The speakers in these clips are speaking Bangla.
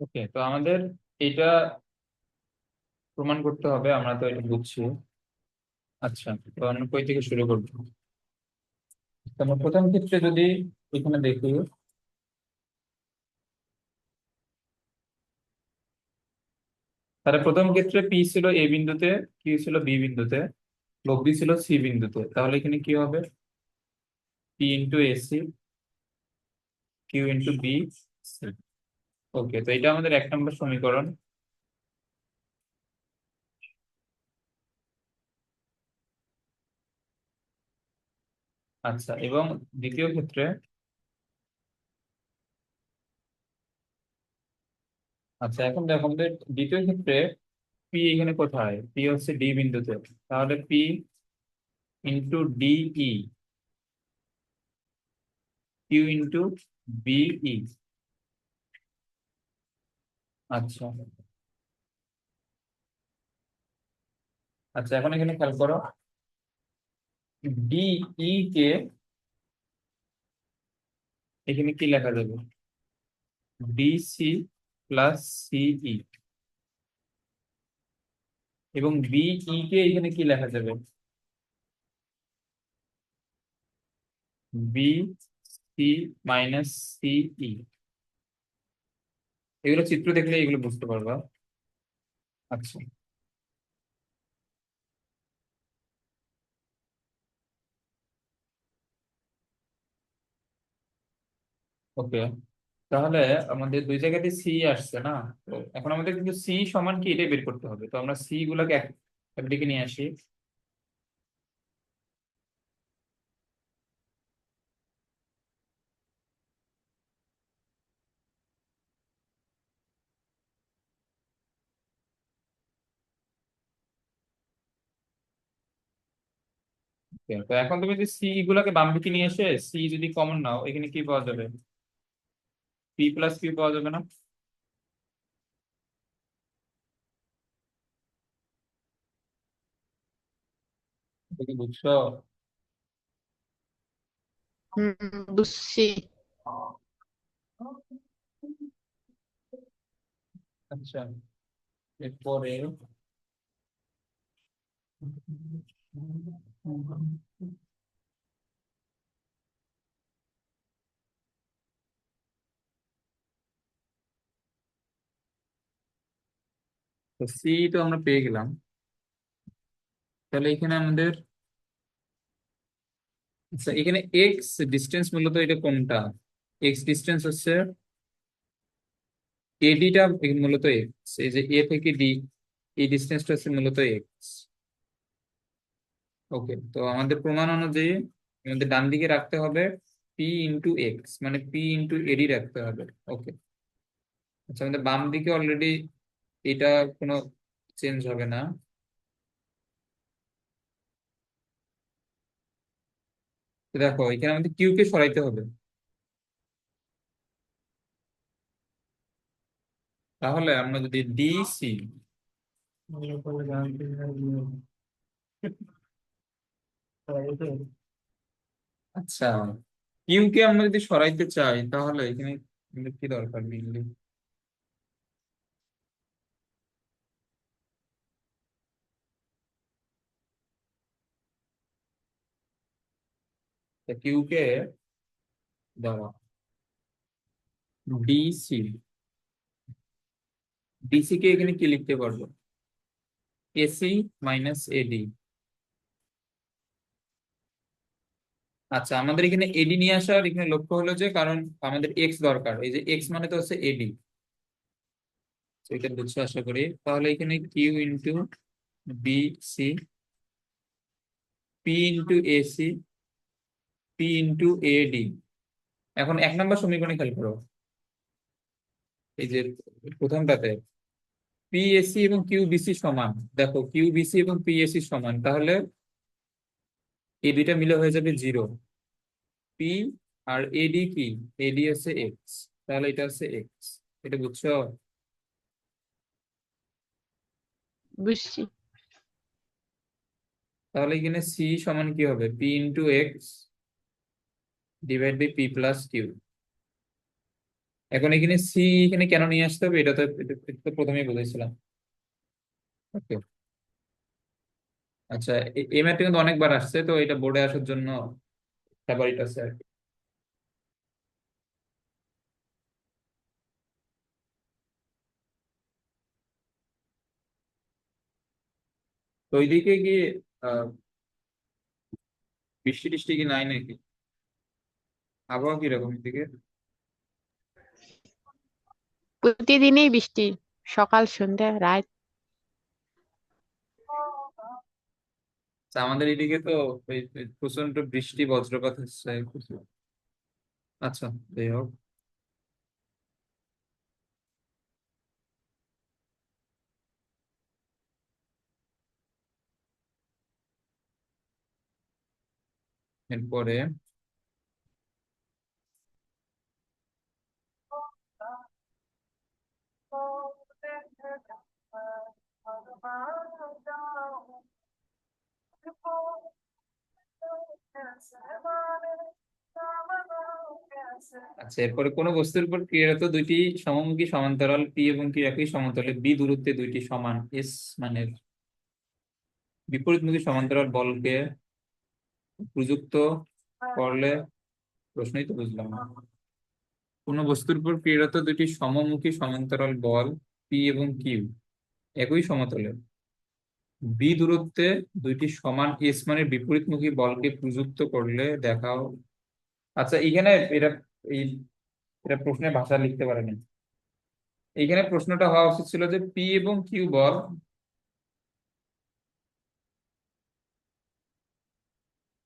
ওকে, তো আমাদের এটা প্রমাণ করতে হবে, আমরা তো এটা বুঝছি। আচ্ছা, তো আমরা কই থেকে শুরু করবো? তো আমরা প্রথম ক্ষেত্রে যদি এখানে দেখি, তাহলে প্রথম ক্ষেত্রে পি ছিল এ বিন্দুতে, কিউ ছিল বি বিন্দুতে, লব্ধি ছিল সি বিন্দুতে। তাহলে এখানে কি হবে? P into AC, Q into B C. Okay, তো এটা আমাদের 1 নম্বর সমীকরণ। আচ্ছা, এবং দ্বিতীয় ক্ষেত্রে, আচ্ছা এখন দেখো আমাদের দ্বিতীয় ক্ষেত্রে পি এখানে কোথায়? পি হচ্ছে ডি বিন্দুতে। তাহলে P into D E, Q into B E. আচ্ছা, আচ্ছা এখন এখানে খেয়াল করো, ডিই কে এখানে কি লেখা যাবে? ডিসি প্লাস সিই। এবং বিই কে এখানে কি লেখা যাবে? বি সি মাইনাস সিই। এগুলো চিত্র দেখলে এগুলো বুঝতে পারবা। আচ্ছা, ওকে, তাহলে আমাদের দুই জায়গাতে সি আসছে না? তো এখন আমাদের কিন্তু সি সমান কি এটাই বের করতে হবে। তো আমরা সি গুলাকে একদিকে নিয়ে আসি। Okay, তো এখন তুমি যদি সি গুলাকে বাম দিকে নিয়ে এসে সি যদি কমন নাও, এখানে কি পাওয়া যাবে? পি প্লাস কিউ পাওয়া যাবে না? এটা কি বুঝছো? হুম, বুঝছি। আচ্ছা, এরপরে তো সি তো আমরা পেয়ে গেলাম। তাহলে এখানে আমাদের, আচ্ছা এখানে এক্স ডিস্টেন্স মূলত এটা কোনটা? এক্স ডিস্টেন্স হচ্ছে এডিটা, মূলত এক্স। এই যে এ থেকে ডি, এই ডিস্টেন্সটা হচ্ছে মূলত এক্স। ওকে, তো আমাদের প্রমাণ অনুযায়ী আমাদের ডান দিকে রাখতে হবে পি ইন্টু এক্স, মানে পি ইন্টু এডি রাখতে হবে। ওকে, আচ্ছা আমাদের বাম দিকে অলরেডি এটা কোনো চেঞ্জ হবে না। তো দেখো এখানে আমাদের কিউ কে সরাইতে হবে। তাহলে আমরা যদি ডিসি, আচ্ছা কিউ কে আমরা যদি সরাইতে চাই তাহলে এখানে আমাদের কি দরকার মেইনলি? কিউ কে দেওয়া ডিসি, ডিসি কে এখানে কি লিখতে পারবো? এসি মাইনাস এডি। আচ্ছা, আমাদের এখানে এডি নিয়ে আসার এখানে লক্ষ্য হলো যে কারণ আমাদের এক্স দরকার, এই যে এক্স মানে তো হচ্ছে এডি। তো এটা বুঝছো আশা করি। তাহলে এখানে Q into B C, P into A C, P into A D. এখন 1 নম্বর সমীকরণে খেয়াল করো, এই যে প্রথমটাতে পিএসসি এবং কিউবিসি সমান। দেখো কিউবিসি এবং পিএসসি সমান, তাহলে এই দুইটা মিলে হয়ে যাবে 0। পি আর এডি কি? এডি হচ্ছে এক্স, তাহলে এটা হচ্ছে এক্স। এটা বুঝছো? বুঝছি। তাহলে এখানে সি সমান কি হবে? P into X divide by P plus Q. এখন এখানে সি এখানে কেন নিয়ে আসতে হবে, এটা তো প্রথমেই বুঝেছিলাম। ওকে। আচ্ছা, এই ম্যাথটা কিন্তু অনেকবার আসছে, তো এটা বোর্ডে আসার জন্য ফেভারিট আছে আর কি। তো ওইদিকে কি আহ বৃষ্টি টিষ্টি কি নাই নাকি? আবহাওয়া কিরকম এদিকে? প্রতিদিনই বৃষ্টি, সকাল সন্ধ্যা রাত। আচ্ছা, আমাদের এদিকে তো এই প্রচন্ড বৃষ্টি বজ্রপাত হচ্ছে। আচ্ছা, যাই হোক। এরপরে আচ্ছা, এরপরে কোন বস্তুর উপর ক্রিয়ারত দুইটি সমমুখী সমান্তরাল পি এবং কিউ একই সমতলে বি দূরত্বে দুইটি সমান এস মানের বিপরীতমুখী সমান্তরাল বলকে প্রযুক্ত করলে, প্রশ্নই তো বুঝলাম না। কোন বস্তুর উপর ক্রিয়ারত দুইটি সমমুখী সমান্তরাল বল পি এবং কিউ একই সমতলে বি দূরত্বে দুইটি সমান এস মানের বিপরীতমুখী বলকে প্রযুক্ত করলে দেখাও। আচ্ছা, এখানে এটা এই এটা প্রশ্নের ভাষা লিখতে পারেনি। এইখানে প্রশ্নটা হওয়া উচিত ছিল যে পি এবং কিউ বল,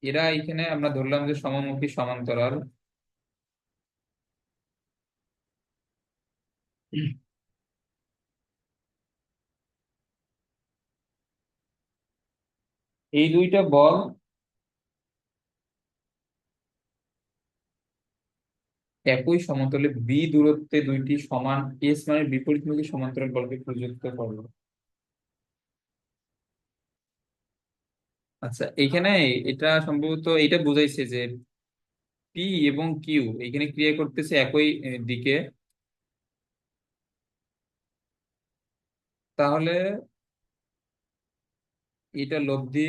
এরা এখানে আমরা ধরলাম যে সমমুখী সমান্তরাল। এই দুইটা বল একই সমতলে বি দূরত্বে দুইটি সমান এস মানে বিপরীতমুখী সমান্তরাল বলকে প্রযুক্ত করলো। আচ্ছা, এখানে এটা সম্ভবত এটা বুঝাইছে যে পি এবং কিউ এখানে ক্রিয়া করতেছে একই দিকে। তাহলে এটা লব্ধি,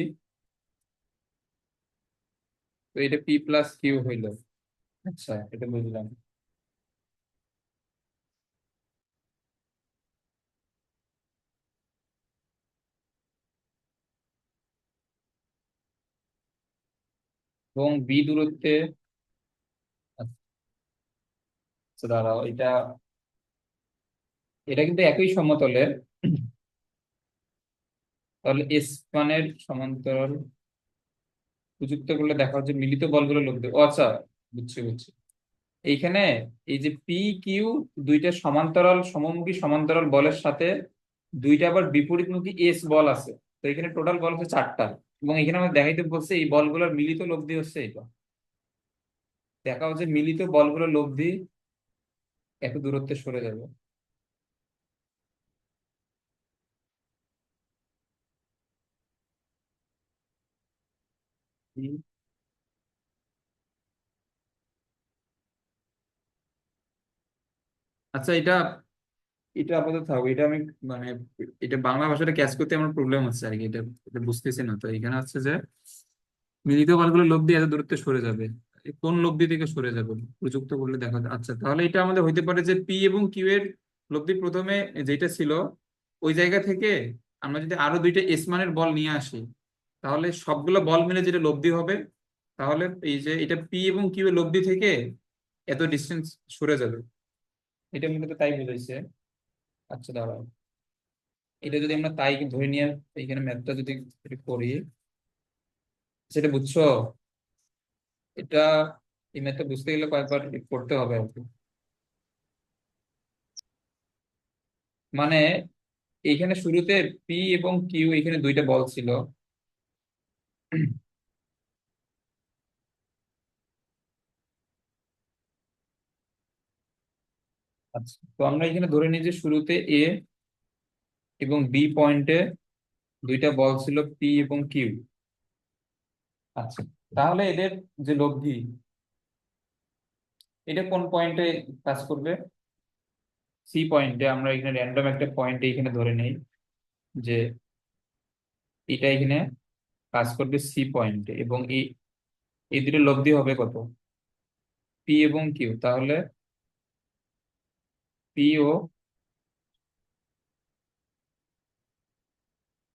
তো এটা পি প্লাস কিউ হইলো। আচ্ছা, এটা বুঝলাম। এবং বি দূরত্বে, আচ্ছা দাঁড়াও, এটা এটা কিন্তু একই সমতলে, তাহলে এস মানের সমান্তরাল প্রযুক্ত করলে দেখা হচ্ছে মিলিত বলগুলো লব্ধি। ও আচ্ছা, বুঝছি বুঝছি। এইখানে এই যে পি কিউ দুইটা সমান্তরাল সমমুখী সমান্তরাল বলের সাথে দুইটা আবার বিপরীতমুখী এস বল আছে। তো এখানে টোটাল বল হচ্ছে চারটা, এবং এখানে আমাদের দেখাইতে বলছে এই বলগুলোর মিলিত লব্ধি হচ্ছে এটা। দেখা হচ্ছে মিলিত বলগুলোর লব্ধি এত দূরত্বে সরে যাবে। হুম। আচ্ছা, এটা এটা আপাতত থাকবে, এটা আমি মানে এটা বাংলা ভাষাটা ক্যাচ করতে আমার প্রবলেম হচ্ছে আর কি, এটা এটা বুঝতেছি না। তো এখানে হচ্ছে যে মিলিত বলগুলো লব্ধি এত দূরত্বে সরে যাবে, এ কোন লব্ধি থেকে সরে যাবে প্রযুক্ত করলে দেখা যায়। আচ্ছা, তাহলে এটা আমাদের হইতে পারে যে পি এবং কিউ এর লব্ধি প্রথমে যেটা ছিল ওই জায়গা থেকে আমরা যদি আরো দুইটা এস মানের বল নিয়ে আসি, তাহলে সবগুলো বল মিলে যেটা লব্ধি হবে, তাহলে এই যে এটা পি এবং কিউ এর লব্ধি থেকে এত ডিস্টেন্স সরে যাবে। এটা মূলত তাই বোঝাইছে। আচ্ছা দাঁড়াও, এটা যদি আমরা তাই ধরে নিয়ে এখানে ম্যাথটা যদি একটু করি, সেটা বুঝছো? এটা এই ম্যাথটা বুঝতে গেলে কয়েকবার করতে হবে আর কি। মানে এইখানে শুরুতে পি এবং কিউ এখানে দুইটা বল ছিল। আচ্ছা, তো আমরা এখানে ধরে নিই যে শুরুতে এ এবং বি পয়েন্টে দুইটা বল ছিল পি এবং কিউ। আচ্ছা, তাহলে এদের যে লব্ধি, এটা কোন পয়েন্টে কাজ করবে? সি পয়েন্টে আমরা এখানে র্যান্ডম একটা পয়েন্ট এখানে ধরে নেই যে এটা এখানে কাজ করবে সি পয়েন্টে, এবং এই এই দুটো লব্ধি হবে কত, পি এবং কিউ। তাহলে পি ও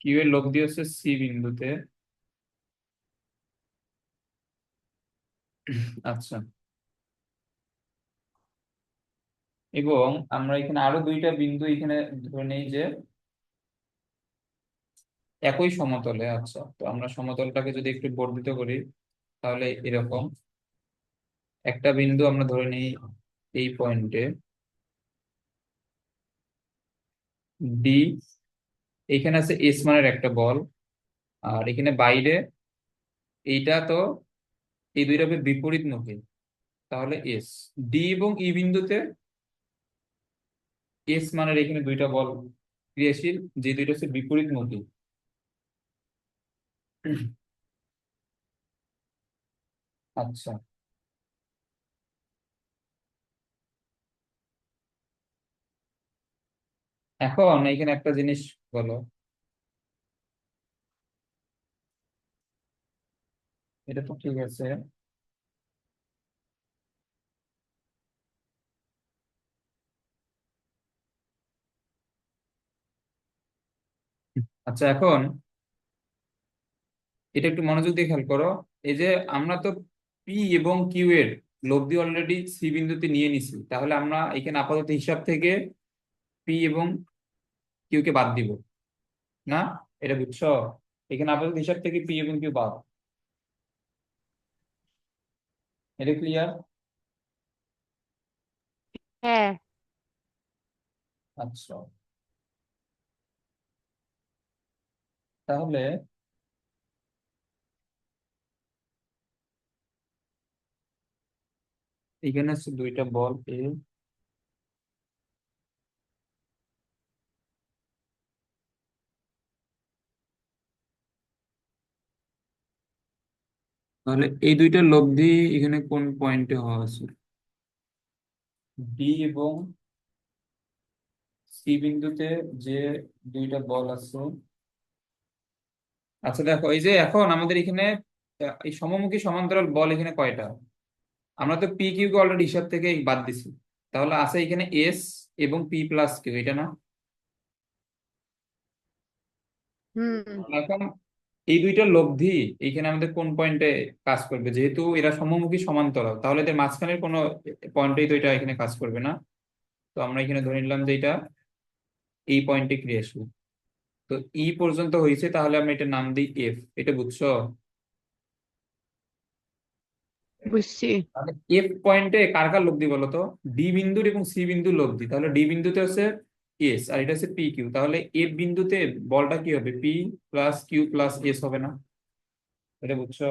কিউ এর লব্ধি হচ্ছে সি বিন্দুতে। আচ্ছা, এবং আমরা এখানে আরো দুইটা বিন্দু এখানে ধরে নেই যে একই সমতলে। আচ্ছা, তো আমরা সমতলটাকে যদি একটু বর্ধিত করি তাহলে এরকম একটা বিন্দু আমরা ধরে নিই এই পয়েন্টে ডি, এখানে আছে এস মানের একটা বল, আর এখানে বাইরে এইটা তো এই দুইটা হবে বিপরীতমুখী, তাহলে এস। ডি এবং ই বিন্দুতে এস মানের এখানে দুইটা বল ক্রিয়াশীল, যে দুইটা হচ্ছে বিপরীতমুখী। আচ্ছা, এখন এখানে একটা জিনিস বলো, এটা তো ঠিক আছে। আচ্ছা, এখন এটা একটু মনোযোগ দিয়ে খেয়াল করো। এই যে আমরা তো পি এবং কিউ এর লব্ধি অলরেডি সি বিন্দুতে নিয়ে নিছি, তাহলে আমরা এখানে আপাতত হিসাব থেকে পি এবং কিউ কে বাদ দিব না, এটা বুঝছো? এখানে আপাতত হিসাব থেকে পি এবং কিউ বাদ। এটা ক্লিয়ার? হ্যাঁ। আচ্ছা, তাহলে এখানে হচ্ছে দুইটা বল এ, তাহলে এই দুইটা লব্ধি এখানে কোন পয়েন্টে হওয়া আছে, ডি এবং সি বিন্দুতে যে দুইটা বল আছে। আচ্ছা দেখো, এই যে এখন আমাদের এখানে এই সমমুখী সমান্তরাল বল এখানে কয়টা, আমরা তো পি কিউ কে অলরেডি হিসাব থেকে বাদ দিছি, তাহলে আছে এখানে এস এবং পি প্লাস কিউ, এটা না? হুম। এখন এই দুইটা লব্ধি এইখানে আমাদের কোন পয়েন্টে কাজ করবে, যেহেতু এরা সমমুখী সমান্তরাল, তাহলে এদের মাঝখানের কোনো পয়েন্টেই তো এটা এখানে কাজ করবে না। তো আমরা এখানে ধরে নিলাম যে এটা এই পয়েন্টে ক্রিয়াশীল। তো ই পর্যন্ত হয়েছে, তাহলে আমরা এটা নাম দিই এফ। এটা বুঝছো? বুঝছি। তাহলে এফ পয়েন্টে কার কার লব্ধি বলো তো, ডি বিন্দুর এবং সি বিন্দুর লব্ধি। তাহলে ডি বিন্দুতে হচ্ছে এস আর এটা হচ্ছে পি কিউ, তাহলে এফ বিন্দুতে বলটা কি হবে, P plus Q plus S হবে না? এটা বুঝছো?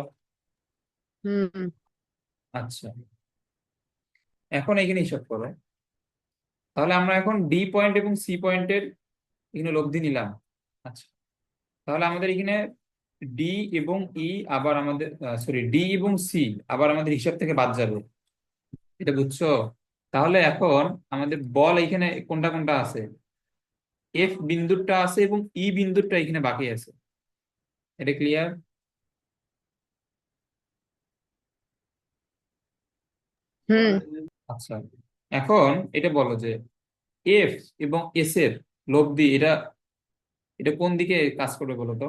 হুম। আচ্ছা, এখন এখানে হিসাব করো। তাহলে আমরা এখন ডি পয়েন্ট এবং সি পয়েন্টের এখানে লব্ধি নিলাম। আচ্ছা, তাহলে আমাদের এখানে ডি এবং ই আবার আমাদের, সরি, ডি এবং সি আবার আমাদের হিসাব থেকে বাদ যাবে। এটা বুঝছো? তাহলে এখন আমাদের বল এখানে কোনটা কোনটা আছে, এফ বিন্দুটা আছে এবং ই বিন্দুটা এখানে বাকি আছে। এটা ক্লিয়ার? হুম। আচ্ছা, এখন এটা বলো যে এফ এবং এস এর লব্ধি এটা এটা কোন দিকে কাজ করবে বলো তো।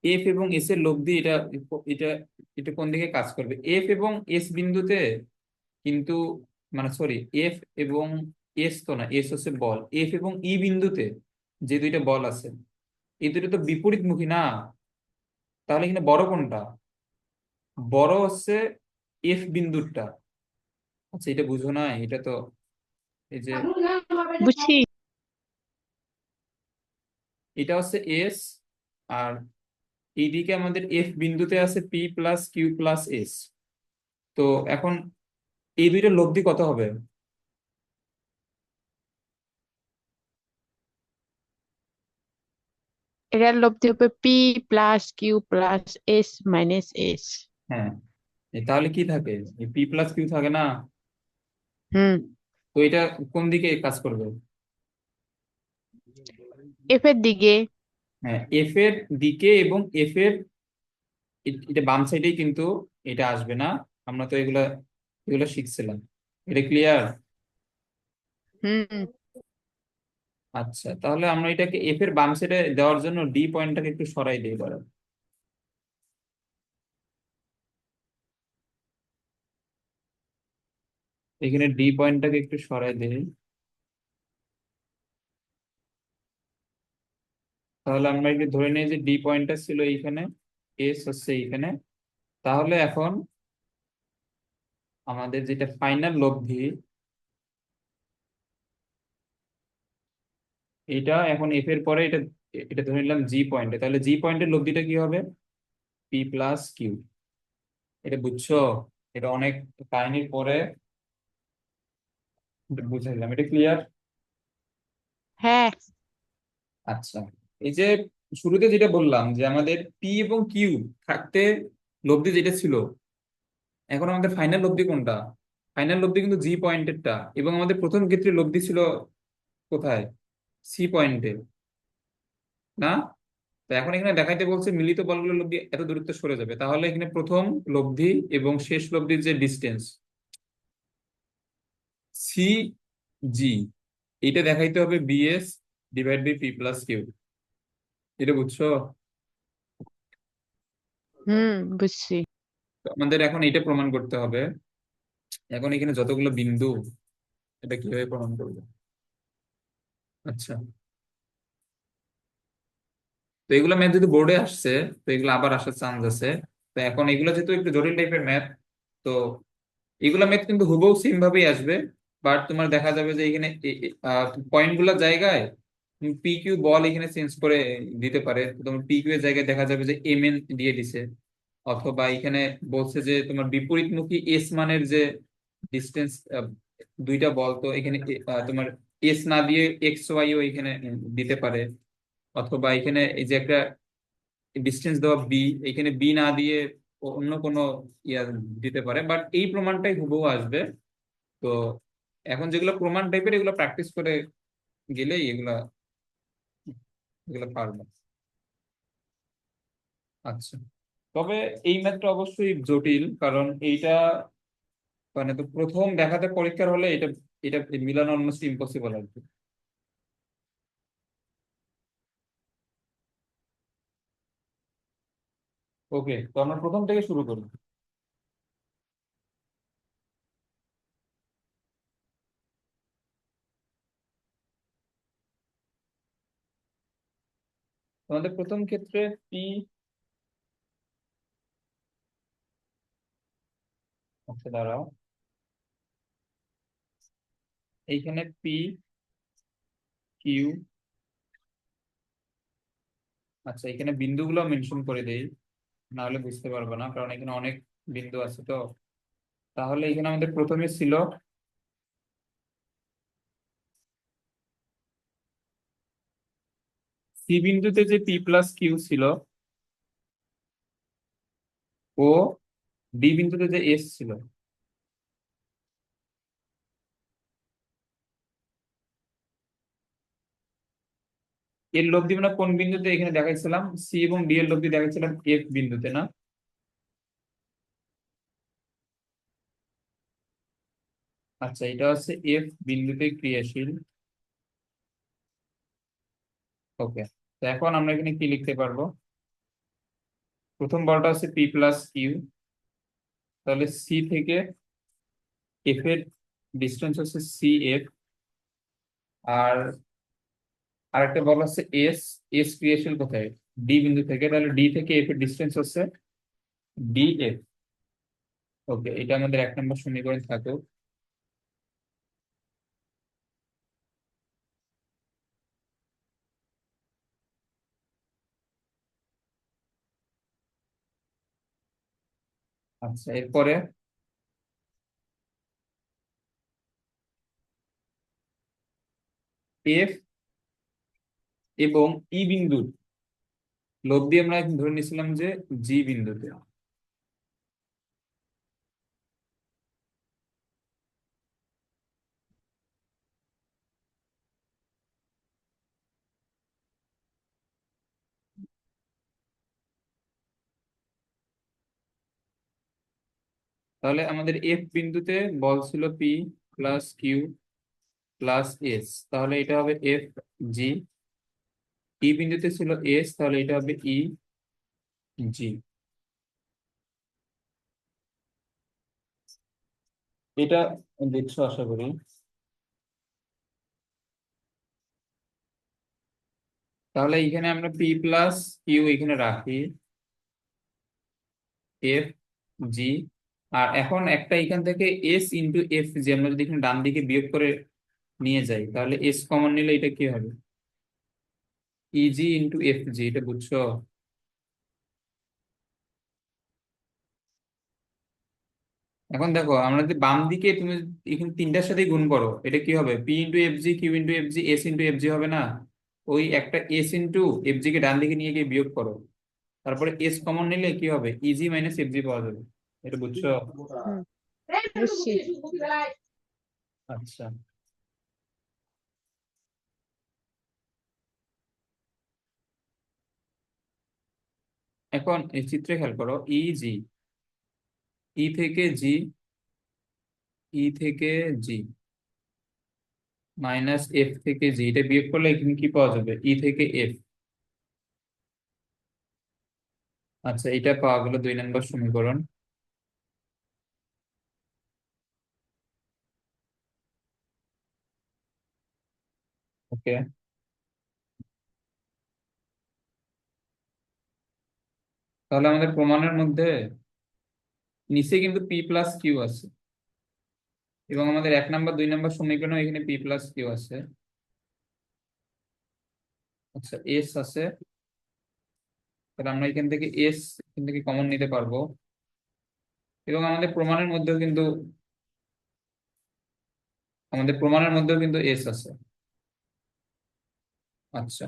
এফ এবং এস এর লব্ধি এটা এটা এটা কোন দিকে কাজ করবে, এফ এবং এস বিন্দুতে কিন্তু, মানে সরি, এফ এবং এস তো না, এস হচ্ছে বল, এফ এবং ই বিন্দুতে যে দুইটা বল আছে এই দুটো তো বিপরীতমুখী না, তাহলে এখানে বড় কোনটা, বড় হচ্ছে এফ বিন্দুরটা। আচ্ছা, এটা বুঝো না, এটা তো এই যে বুঝছি। এটা হচ্ছে এস, আর এইদিকে আমাদের এফ বিন্দুতে আছে P plus Q plus S. তো এখন এই দুইটার লব্ধি কত হবে, এটার লব্ধি হবে P plus Q plus S minus S. হ্যাঁ, তাহলে কি থাকে? পি প্লাস কিউ থাকে না? হুম। তো এটা কোন দিকে কাজ করবে? এফ এর দিকে। হ্যাঁ, এফ এর দিকে, এবং এফ এর এটা বাম সাইডেই কিন্তু এটা আসবে না। আমরা তো এগুলা এগুলো শিখছিলাম। এটা ক্লিয়ার? হুম। আচ্ছা, তাহলে আমরা এটাকে এফ এর বাম সাইডে দেওয়ার জন্য ডি পয়েন্টটাকে একটু সরাই দিই এবার। এখানে ডি পয়েন্টটাকে একটু সরাই দিই। তাহলে আমরা একটু ধরে নিই যে ডি পয়েন্টটা ছিল এইখানে, এস হচ্ছে এইখানে। তাহলে এখন আমাদের যেটা ফাইনাল লব্ধি, এটা এখন এফ এর পরে এটা এটা ধরে নিলাম জি পয়েন্টে, তাহলে জি পয়েন্টের লব্ধিটা কি হবে? P plus Q. এটা বুঝছো? এটা অনেক কাহিনীর পরে বুঝাইলাম। এটা ক্লিয়ার? হ্যাঁ। আচ্ছা, এই যে শুরুতে যেটা বললাম যে আমাদের পি এবং কিউ থাকতে লব্ধি যেটা ছিল, এখন আমাদের ফাইনাল লব্ধি কোনটা? ফাইনাল লব্ধি কিন্তু জি পয়েন্টেরটা, এবং আমাদের প্রথম ক্ষেত্রে লব্ধি ছিল কোথায়? সি পয়েন্টে, না? তো এখন এখানে দেখাইতে বলছে মিলিত বলগুলোর লব্ধি এত দূরত্ব সরে যাবে, তাহলে এখানে প্রথম লব্ধি এবং শেষ লব্ধির যে ডিস্টেন্স সি জি, এটা দেখাইতে হবে B S divide by P plus Q. এটা বুঝছো? হুম, বুঝছি। তো আমাদের এখন এটা প্রমাণ করতে হবে। এখন এখানে যতগুলো বিন্দু, এটা কিভাবে প্রমাণ করবো? আচ্ছা, তো এগুলো ম্যাথ যদি বোর্ডে আসছে, তো এগুলো আবার আসার চান্স আছে। তো এখন এগুলো যেহেতু একটু জটিল টাইপের ম্যাথ, তো এগুলা ম্যাথ কিন্তু হুবহু সেম ভাবেই আসবে। বাট তোমার দেখা যাবে যে এখানে পয়েন্ট গুলোর জায়গায় পি কিউ বল এখানে চেঞ্জ করে দিতে পারে। তো তোমার পি কিউ এর জায়গায় দেখা যাবে যে এম এন দিয়ে দিছে, অথবা এখানে বলছে যে তোমার বিপরীতমুখী এস মানের যে ডিস্টেন্স, দুইটা বল, তো এখানে তোমার এস না দিয়ে এক্স ওয়াই ও এখানে দিতে পারে। অথবা এখানে এই যে একটা ডিস্টেন্স দেওয়া বি, এখানে বি না দিয়ে অন্য কোনো ইয়া দিতে পারে, বাট এই প্রমাণটাই হুবহু আসবে। তো এখন যেগুলো প্রমাণ টাইপের, এগুলো প্র্যাকটিস করে গেলেই এগুলা এগুলো পারবে। আচ্ছা, তবে এই ম্যাথটা অবশ্যই জটিল, কারণ এইটা মানে তো প্রথম দেখাতে পরীক্ষার হলে এটা এটা মিলানো অলমোস্ট ইম্পসিবল আর কি। ওকে, তো আমরা প্রথম থেকে শুরু করি। আমাদের প্রথম ক্ষেত্রে পি, আচ্ছা দাঁড়াও, এইখানে পি কিউ, আচ্ছা এখানে বিন্দুগুলো মেনশন করে দেই, না হলে বুঝতে পারবো না, কারণ এখানে অনেক বিন্দু আছে। তো তাহলে এখানে আমাদের প্রথমে ছিল সি বিন্দুতে যে পি প্লাস কিউ ছিল, ও ডি বিন্দুতে যে এস ছিল। এর লব্ধি আমরা কোন বিন্দুতে এখানে দেখাইছিলাম? সি এবং ডি এর লব্ধি দেখাইছিলাম এফ বিন্দুতে, না? আচ্ছা, এটা হচ্ছে এফ বিন্দুতে ক্রিয়াশীল। ওকে, তো এখন আমরা এখানে কি লিখতে পারবো? প্রথম বলটা হচ্ছে পি প্লাস কিউ, তাহলে সি থেকে এফ এর ডিস্টেন্স হচ্ছে সি এফ। আর আরেকটা বল হচ্ছে এস, এস ক্রিয়াশীল কোথায়? ডি বিন্দু থেকে, তাহলে ডি থেকে এফ এর ডিস্টেন্স হচ্ছে ডি এফ। ওকে, এটা আমাদের এক নম্বর সমীকরণ থাকুক। আচ্ছা, এরপরে এফ এবং ই বিন্দু লোভ দিয়ে আমরা এখন ধরে নিয়েছিলাম যে জি বিন্দুতে। তাহলে আমাদের এফ বিন্দুতে বল ছিল P plus Q plus S, তাহলে এটা হবে এফ জি। ই বিন্দুতে ছিল এস, তাহলে এটা হবে ই জি। এটা দেখছো আশা করি। তাহলে এখানে আমরা পি প্লাস কিউ এখানে রাখি, এফ জি। আর এখন একটা এখান থেকে এস ইন্টু এফ জি আমরা যদি এখানে ডান দিকে বিয়োগ করে নিয়ে যাই, তাহলে এস কমন নিলে এটা কি হবে? ইজি ইন্টু এফ জি, এটা বুঝছো? এখন দেখো আমরা যদি বাম দিকে তুমি এখানে তিনটার সাথে গুণ করো, এটা কি হবে? P into F G, Q into F G, S into F G হবে না? ওই একটা এস ইন্টু এফ জি কে ডান দিকে নিয়ে গিয়ে বিয়োগ করো, তারপরে এস কমন নিলে কি হবে? ইজি মাইনাস এফ জি পাওয়া যাবে। এটা বুঝছো? হুম, বুঝছি। আচ্ছা, এখন এই চিত্রে খেয়াল করো, ই জি, ই থেকে জি, ই থেকে জি মাইনাস এফ থেকে জি, এটা বিয়োগ করলে এখানে কি পাওয়া যাবে? ই থেকে এফ। আচ্ছা, এটা পাওয়া গেল 2 নম্বর সমীকরণ। ওকে, তাহলে আমাদের প্রমাণের মধ্যে নিচে কিন্তু পি প্লাস কিউ আছে, এবং আমাদের 1 নম্বর 2 নম্বর সমীকরণে এখানে পি প্লাস কিউ আছে। আচ্ছা, এস আছে, তাহলে আমরা এখান থেকে এস এখান থেকে কমন নিতে পারবো, এবং আমাদের প্রমাণের মধ্যেও কিন্তু এস আছে। আচ্ছা,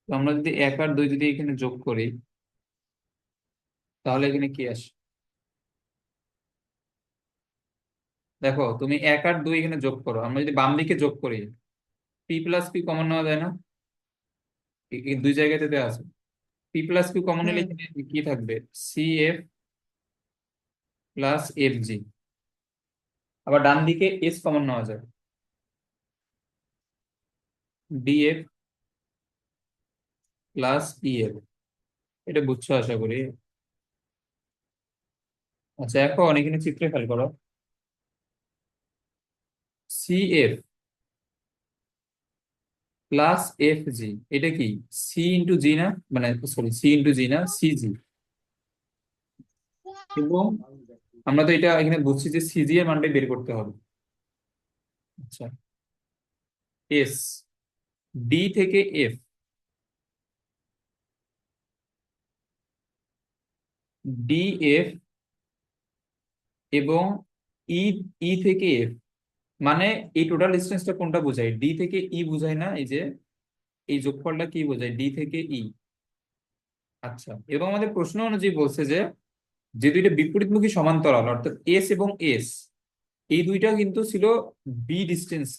তো আমরা যদি 1 আর 2 যদি এখানে যোগ করি, তাহলে এখানে কি আসে? দেখো, তুমি 1 আর 2 এখানে যোগ করো, আমরা যদি বাম দিকে যোগ করি, পি প্লাস কিউ কমন নেওয়া যায় না? এই দুই জায়গাতে দেওয়া আছে। পি প্লাস কিউ কমন নিলে হুম। এখানে কি থাকবে? C F plus F G. আবার ডান দিকে এস কমন নেওয়া যায়, ডিএফ প্লাস ইএফ। এটা বুঝছো আশা করি। আচ্ছা, এখন এখানে চিত্রে খেয়াল করো, C F plus F G, এটা কি? সি ইন্টু জি না? মানে সরি, সি ইন্টু জি না, সি জি। এবং আমরা তো এটা এখানে বুঝছি যে সিজি এর মানটা বের করতে হবে। আচ্ছা, এস, ডি থেকে এফ, ডি এফ এবং ই, ই থেকে এফ, মানে এই টোটাল ডিস্টেন্সটা কোনটা বোঝায়? ডি থেকে ই বোঝায় না? এই যে এই যোগফলটা কি বোঝায়? ডি থেকে ই। আচ্ছা, এবং আমাদের প্রশ্ন অনুযায়ী বলছে যে যে দুইটা বিপরীতমুখী সমান্তরাল, অর্থাৎ এস এবং এস, এই দুইটা কিন্তু ছিল বি ডিস্টেন্স।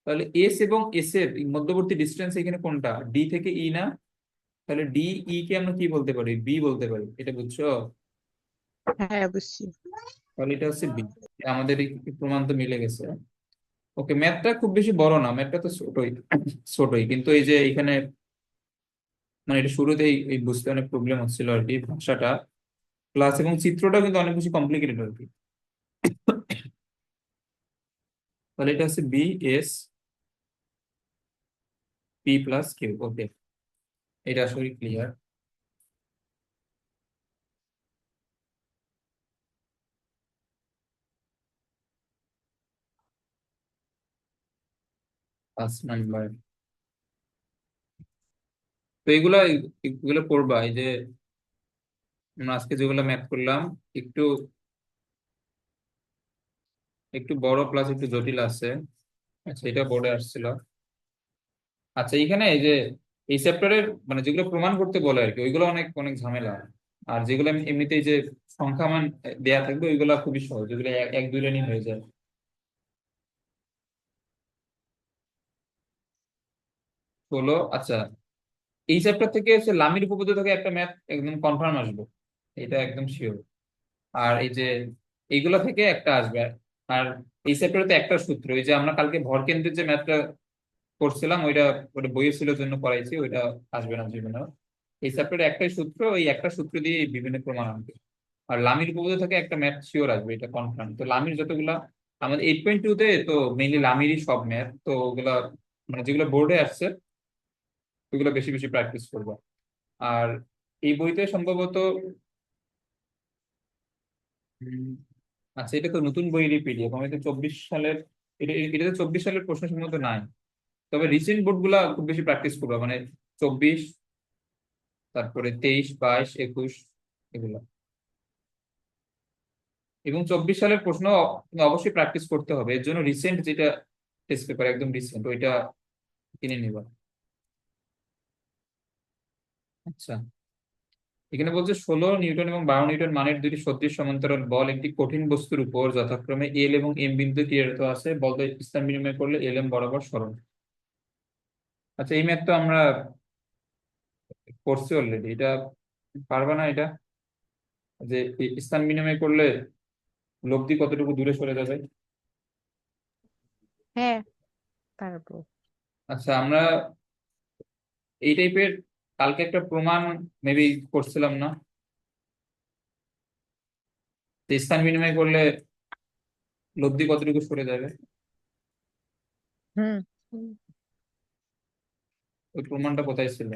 তাহলে এস এবং এস এর এই মধ্যবর্তী ডিস্টেন্স এখানে কোনটা? ডি থেকে ই না? তাহলে ডি ই কে আমরা কি বলতে পারি? বি বলতে পারি। এটা বুঝছো? হ্যাঁ, বুঝছি। তাহলে এটা হচ্ছে বি। আমাদের এই প্রমাণ তো মিলে গেছে। ওকে, ম্যাথটা খুব বেশি বড় না, ম্যাথটা তো ছোটই, ছোটই, কিন্তু এই যে এখানে মানে এটা শুরুতেই এই বুঝতে অনেক প্রবলেম হচ্ছিল আর কি, ভাষাটা প্লাস এবং চিত্রটা কিন্তু অনেক বেশি কমপ্লিকেটেড আর কি। তাহলে এটা হচ্ছে B S P plus Q. Okay, এটা আসলে ক্লিয়ার। 5 নাম্বার। তো এগুলা এগুলো পড়বা, এই যে আমরা আজকে যেগুলো ম্যাথ করলাম, একটু একটু বড় প্লাস একটু জটিল আছে। আচ্ছা, এটা বোর্ডে আসছিল। আচ্ছা, এখানে এই যে এই চ্যাপ্টারের মানে যেগুলো প্রমাণ করতে বলে আর কি, ওইগুলো অনেক অনেক ঝামেলা। আর যেগুলো এমনিতেই যে সংখ্যা মান দেয়া থাকবে ওইগুলো খুবই সহজ, যেগুলো এক এক দুই লাইনই হয়ে যায়। হলো আচ্ছা, এই চ্যাপ্টার থেকে হচ্ছে লামির উপপাদ্য থেকে একটা ম্যাথ একদম কনফার্ম আসবে, এটা একদম শিওর। আর এই যে এইগুলা থেকে একটা আসবে। আর এই চ্যাপ্টারে তো একটা সূত্র, এই যে আমরা কালকে ভর কেন্দ্রের যে ম্যাথটা করছিলাম ওইটা, ওটা বইয়ের ছিল জন্য করাইছি, ওইটা আসবে না জীবনে। এই চ্যাপ্টারে একটাই সূত্র, ওই একটা সূত্র দিয়ে এই বিভিন্ন প্রমাণ আনবে। আর লামির উপপাদ্য থেকে একটা ম্যাথ শিওর আসবে, এটা কনফার্ম। তো লামির যতগুলা আমাদের 8.2 তে তো মেইনলি লামিরই সব ম্যাথ, তো ওগুলা মানে যেগুলো বোর্ডে আসছে ওগুলো বেশি বেশি প্র্যাকটিস করবো। আর এই বইতে সম্ভবত উম, আচ্ছা, এটা তো নতুন বইয়েরই পিডিএফ, আমি তো 24 সালের, এটা তো 24 সালের প্রশ্ন সম্ভবত নাই। তবে রিসেন্ট বোর্ড গুলা খুব বেশি প্র্যাকটিস করবো, মানে 24, তারপরে 23, 22, 21, এগুলা। এবং 24 সালের প্রশ্ন তুমি অবশ্যই প্র্যাকটিস করতে হবে, এর জন্য রিসেন্ট যেটা টেস্ট পেপার একদম রিসেন্ট ওইটা কিনে নিবা। আচ্ছা, এখানে বলছে 16 নিউটন এবং 12 নিউটন মানের দুটি সদৃশ সমান্তরাল বল একটি কঠিন বস্তুর উপর যথাক্রমে এল এবং এম বিন্দু ক্রিয়ারত আছে, বলতে স্থান বিনিময় করলে এল এম বরাবর সরণ। আচ্ছা, এই ম্যাথ তো আমরা করছি অলরেডি, এটা পারবা না এটা? যে এই স্থান বিনিময় করলে লব্ধি কতটুকু দূরে সরে যাবে? হ্যাঁ, পারবো। আচ্ছা, আমরা এই টাইপের কালকে একটা প্রমাণ মেবি করছিলাম না, যে স্থান বিনিময় করলে লব্ধি কতটুকু সরে যাবে? হুম হুম। ওই প্রমাণটা কোথায় ছিল?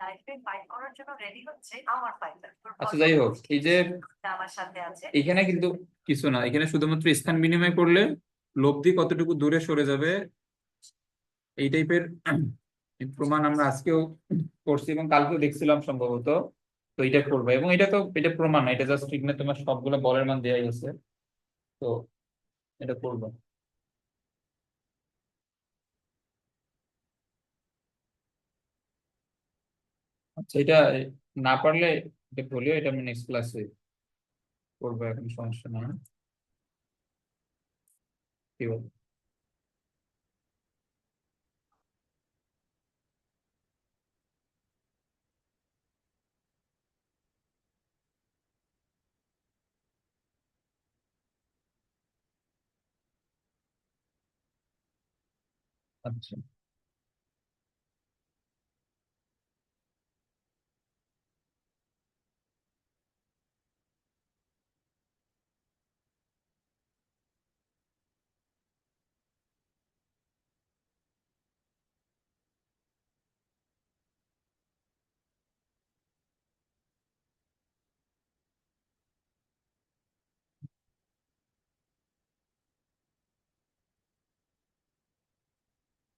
লাইফে ফাইট করার জন্য রেডি হচ্ছে আমার ফাইটার তোর আচ্ছা, যাই হোক, এই যে আমার সাথে আছে এখানে কিন্তু কিছু না, এখানে শুধুমাত্র স্থান বিনিময় করলে লব্ধি কতটুকু দূরে সরে যাবে এই টাইপের প্রমাণ আমরা আজকেও করছি এবং কালকেও দেখছিলাম সম্ভবত। তো এটা করবো, এবং এটা তো এটা প্রমাণ না, এটা জাস্ট এখানে তোমার সবগুলো বলের মান দেওয়াই আছে। তো এটা করবো। আচ্ছা, এটা না পারলে এটা বলিও, এটা আমি নেক্সট ক্লাসে করবো, এখন সমস্যা নেই। কি বল? আচ্ছা,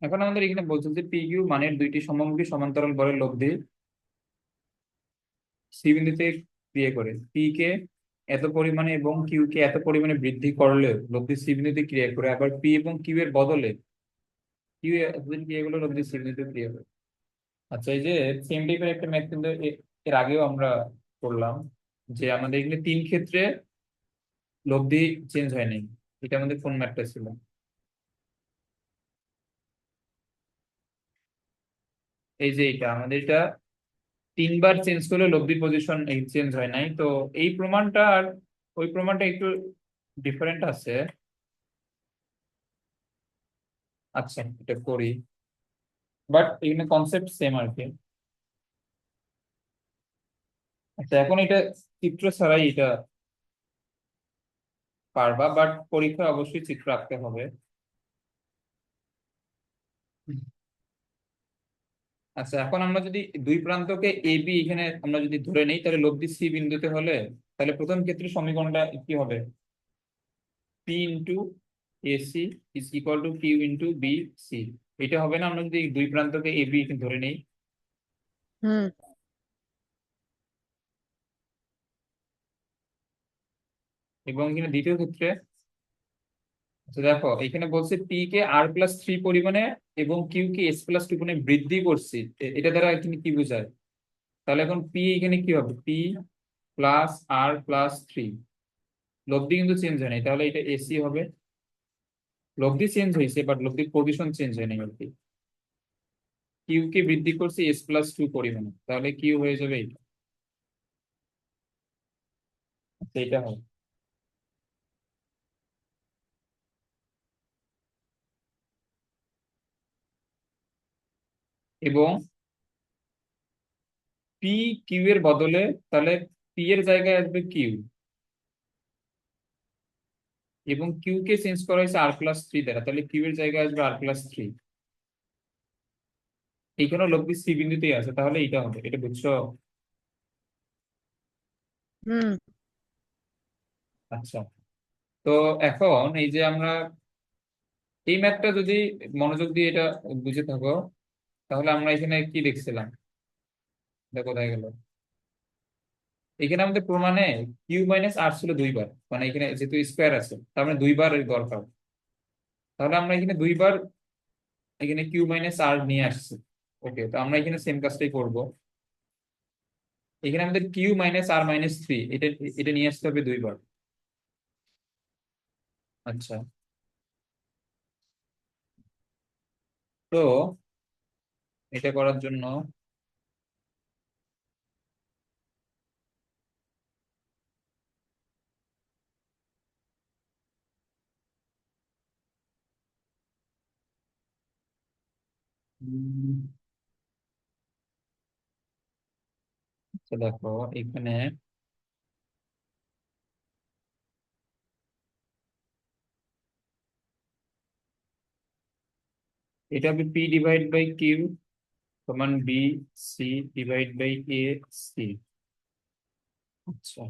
এখন আমাদের এখানে বলছে যে পি কিউ মানের দুইটি সমমুখী সমান্তরাল বলের লব্ধি সি বিন্দুতে ক্রিয়া করে, পি কে এত পরিমাণে এবং কিউ কে এত পরিমাণে বৃদ্ধি করলে লব্ধি সি বিন্দুতে ক্রিয়া করে, আবার পি এবং কিউ এর বদলে কিউ এতদিন ক্রিয়া করলে লব্ধি সি বিন্দুতে ক্রিয়া করে। আচ্ছা, এই যে সেম টাইপের একটা ম্যাথ কিন্তু এর আগেও আমরা করলাম, যে আমাদের এখানে তিন ক্ষেত্রে লব্ধি চেঞ্জ হয় নাই। এটা আমাদের কোন ম্যাথটা ছিল? এই যে এটা আমাদের, এটা তিনবার চেঞ্জ করলে লব্ধি পজিশন চেঞ্জ হয় নাই। তো এই প্রমাণটা আর ওই প্রমাণটা একটু ডিফারেন্ট আছে। আচ্ছা, এটা করি, বাট এখানে কনসেপ্ট সেম আর কি। আচ্ছা, এখন এটা চিত্র ছাড়াই এটা পারবা, বাট পরীক্ষায় অবশ্যই চিত্র আঁকতে হবে। আচ্ছা, এখন আমরা যদি দুই প্রান্তকে এ বি এখানে আমরা যদি ধরে নেই, তাহলে লব্ধি সি বিন্দুতে হলে তাহলে প্রথম ক্ষেত্রে সমীকরণটা কি হবে? P into A C is equal to Q into B C. এটা হবে না আমরা যদি এই দুই প্রান্তকে এ বি ধরে নেই? হুম। এবং এখানে দ্বিতীয় ক্ষেত্রে তো দেখো এখানে বলছে পি কে r+3 পরিমাণে এবং কিউ কে s+2 পরিমাণে বৃদ্ধি করছি, এটা দ্বারা তুমি কি বোঝায়? তাহলে এখন পি এখানে কি হবে? পি প্লাস r+3, লব্ধি কিন্তু চেঞ্জ হয় নাই, তাহলে এটা এসি হবে। লব্ধি চেঞ্জ হয়েছে বাট লব্ধির পজিশন চেঞ্জ হয় নাই আর কি। কিউ কে বৃদ্ধি করছি s+2 পরিমাণে, তাহলে কিউ হয়ে যাবে এটা। আচ্ছা, এটা হবে। এবং পি কিউ এর বদলে, তাহলে পি এর জায়গায় আসবে কিউ, এবং কিউ কে চেঞ্জ করা হয়েছে r+3 দ্বারা, তাহলে কিউ এর জায়গায় আসবে r+3। এইখানেও লব্ধি সি বিন্দুতেই আছে, তাহলে এইটা হবে, এটা বুঝছো? হুম। আচ্ছা, তো এখন এই যে আমরা এই ম্যাথটা যদি মনোযোগ দিয়ে এটা বুঝে থাকো, তাহলে আমরা এখানে কি দেখছিলাম? দেখো কোথায় গেল? এখানে আমাদের প্রমাণে কিউ মাইনাস আর ছিল দুইবার, মানে এখানে যেহেতু স্কোয়ার আছে তার মানে দুইবার এর দরকার। তাহলে আমরা এখানে দুইবার এখানে কিউ মাইনাস আর নিয়ে আসছি। ওকে, তো আমরা এখানে সেম কাজটাই করব। এখানে আমাদের কিউ-r-3 এটা এটা নিয়ে আসতে হবে দুইবার। আচ্ছা, তো এটা করার জন্য উম, তো দেখো এখানে এটা হবে পি ডিভাইড বাই কিউ সমান B C divide by A C. আচ্ছা,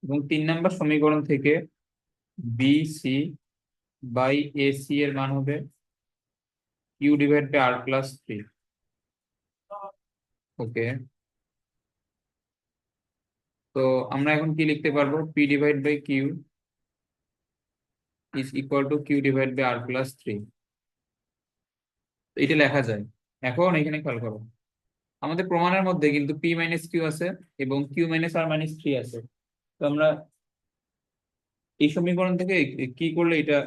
এবং 3 নম্বর সমীকরণ থেকে B C by A C এর মান হবে কিউ ডিভাইড বাই r+3। ওকে, তো আমরা এখন কি লিখতে পারবো? P divide by Q is equal to Q divide by r+3, এটা লেখা যায়। এখন এখানে খেয়াল করো, আমাদের প্রমাণের মধ্যে কিন্তু পি মাইনাস কিউ আছে এবং কিউ-r-3 আছে। তো আমরা এই সমীকরণ থেকে কি করলে এটা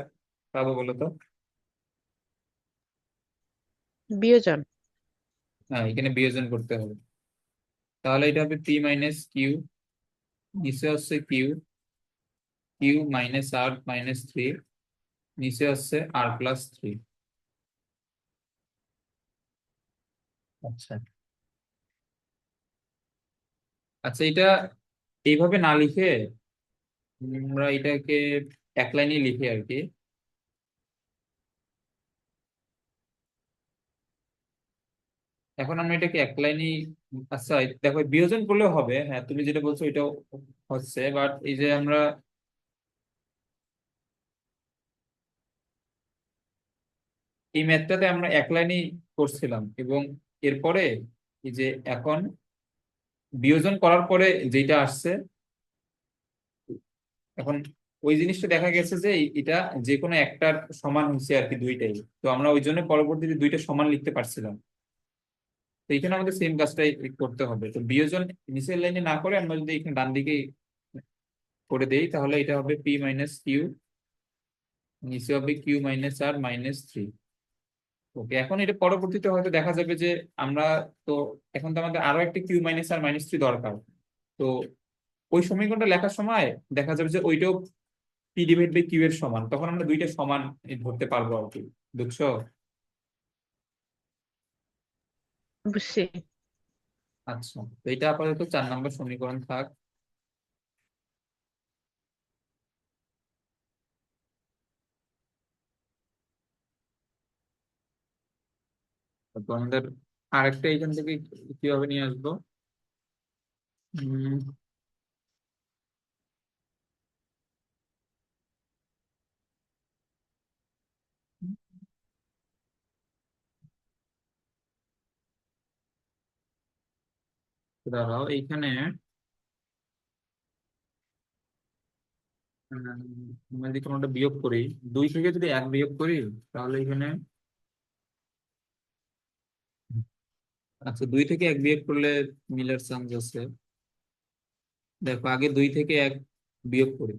পাবো বলো তো? বিয়োজন। হ্যাঁ, এখানে বিয়োজন করতে হবে। তাহলে এটা হবে পি মাইনাস কিউ, নিচে হচ্ছে কিউ, কিউ-r-3, নিচে হচ্ছে r+3। আচ্ছা, আচ্ছা, এটা এইভাবে না লিখে আমরা এটাকে এক লাইনে লিখি আর কি। এখন আমরা এটাকে এক লাইনে, আচ্ছা দেখো বিয়োজন করলেও হবে, হ্যাঁ তুমি যেটা বলছো এটাও হচ্ছে, বাট এই যে আমরা এই ম্যাথটাতে আমরা এক লাইনেই করছিলাম, এবং এরপরে এই যে এখন বিয়োজন করার পরে যেটা আসছে, এখন ওই জিনিসটা দেখা গেছে যে এটা যে কোনো একটার সমান হচ্ছে আর কি, দুইটাই। তো আমরা ওই জন্য পরবর্তীতে দুইটা সমান লিখতে পারছিলাম। তো এখানে আমাদের সেম কাজটাই করতে হবে। তো বিয়োজন নিচের লাইনে না করে আমরা যদি এখানে ডান দিকে করে দেই, তাহলে এটা হবে পি মাইনাস কিউ, নিচে হবে কিউ-r-3। ওকে, এখন এটা পরবর্তীতে হয়তো দেখা যাবে যে আমরা, তো এখন তো আমাদের আরো একটা কিউ-r-3 দরকার। তো ওই সমীকরণটা লেখার সময় দেখা যাবে যে ওইটাও পি ডিভাইড বাই কিউ এর সমান, তখন আমরা দুইটা সমান ধরতে পারবো আর কি। বুঝছো? বুঝছি। আচ্ছা, তো এটা আপাতত 4 নম্বর সমীকরণ থাক। তো আমাদের আরেকটা এখান থেকে কিভাবে নিয়ে আসবো? উম, দাঁড়াও এইখানে আমরা যদি কোনোটা বিয়োগ করি, 2 থেকে যদি 1 বিয়োগ করি, তাহলে এখানে, আচ্ছা 2 থেকে 1 বিয়োগ করলে মিলার চান্স আছে। দেখো আগে 2 থেকে 1 বিয়োগ করি।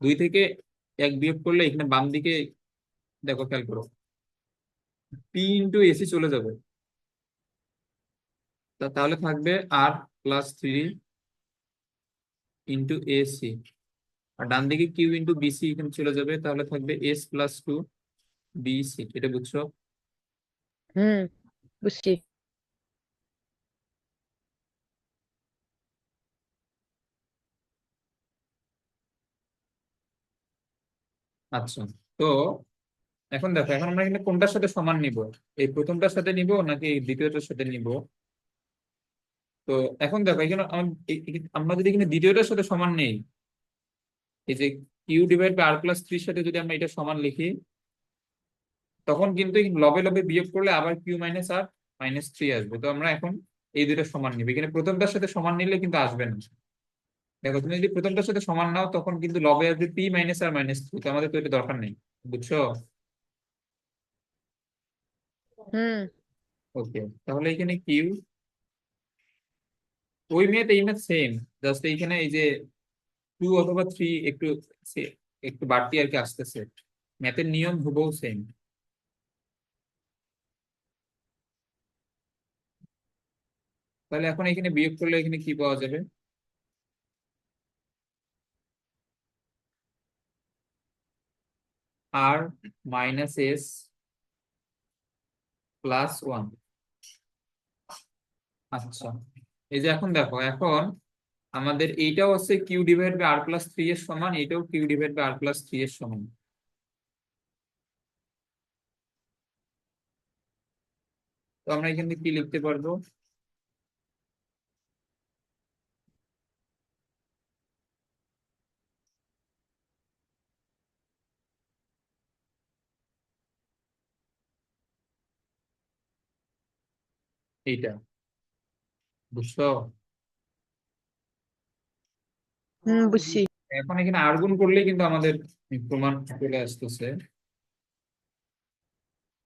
2 থেকে 1 বিয়োগ করলে এখানে বাম দিকে দেখো, খেয়াল করো, পি ইন্টু এসি চলে যাবে। তাহলে থাকবে আর প্লাস 3 ইন্টু এসি। আর ডান দিকে কিউ ইন্টু বিসি এখানে চলে যাবে, তাহলে থাকবে এস প্লাস 2 বিসি। এটা বুঝছো? হুম, বুঝছি। আচ্ছা, তো এখন দেখো, এখন আমরা এখানে কোনটার সাথে সমান নিব? এই প্রথমটার সাথে নিব নাকি এই দ্বিতীয়টার সাথে নিব? তো এখন দেখো, এখানে আমরা যদি এখানে দ্বিতীয়টার সাথে সমান নেই, এই যে Q divide by R plus 3 সাথে যদি আমরা এটা সমান লিখি, তখন কিন্তু এই লবে লবে বিয়োগ করলে আবার কিউ মাইনাস আর মাইনাস 3 আসবে। তো আমরা এখন এই দুটো সমান নিব। এখানে প্রথমটার সাথে সমান নিলে কিন্তু আসবে না। দেখো, তুমি যদি প্রথমটার সাথে সমান নাও, তখন কিন্তু লবে আসবে পি মাইনাস আর মাইনাস 3। তো আমাদের তো এটা দরকার নেই। বুঝছো? হুম। ওকে, তাহলে এখানে কিউ, ওই মেথ এই মেথ সেম, জাস্ট এইখানে এই যে 2 অথবা 3 একটু একটু বাড়তি আর কি আসতেছে। ম্যাথের নিয়ম হুবহু সেম। তাহলে এখন এখানে বিয়োগ করলে এখানে কি পাওয়া যাবে? আর মাইনাস এস প্লাস 1। আচ্ছা, এই যে এখন দেখো, এখন আমাদের এইটাও হচ্ছে Q divide by R plus 3 এর সমান, এটাও Q divide by R plus 3 এর সমান। তো আমরা এখান থেকে কি লিখতে পারবো? এইটা, বুঝছো? হুম, বুঝছি। এখন এখানে আর গুণ করলেই কিন্তু আমাদের প্রমাণ চলে আসতেছে।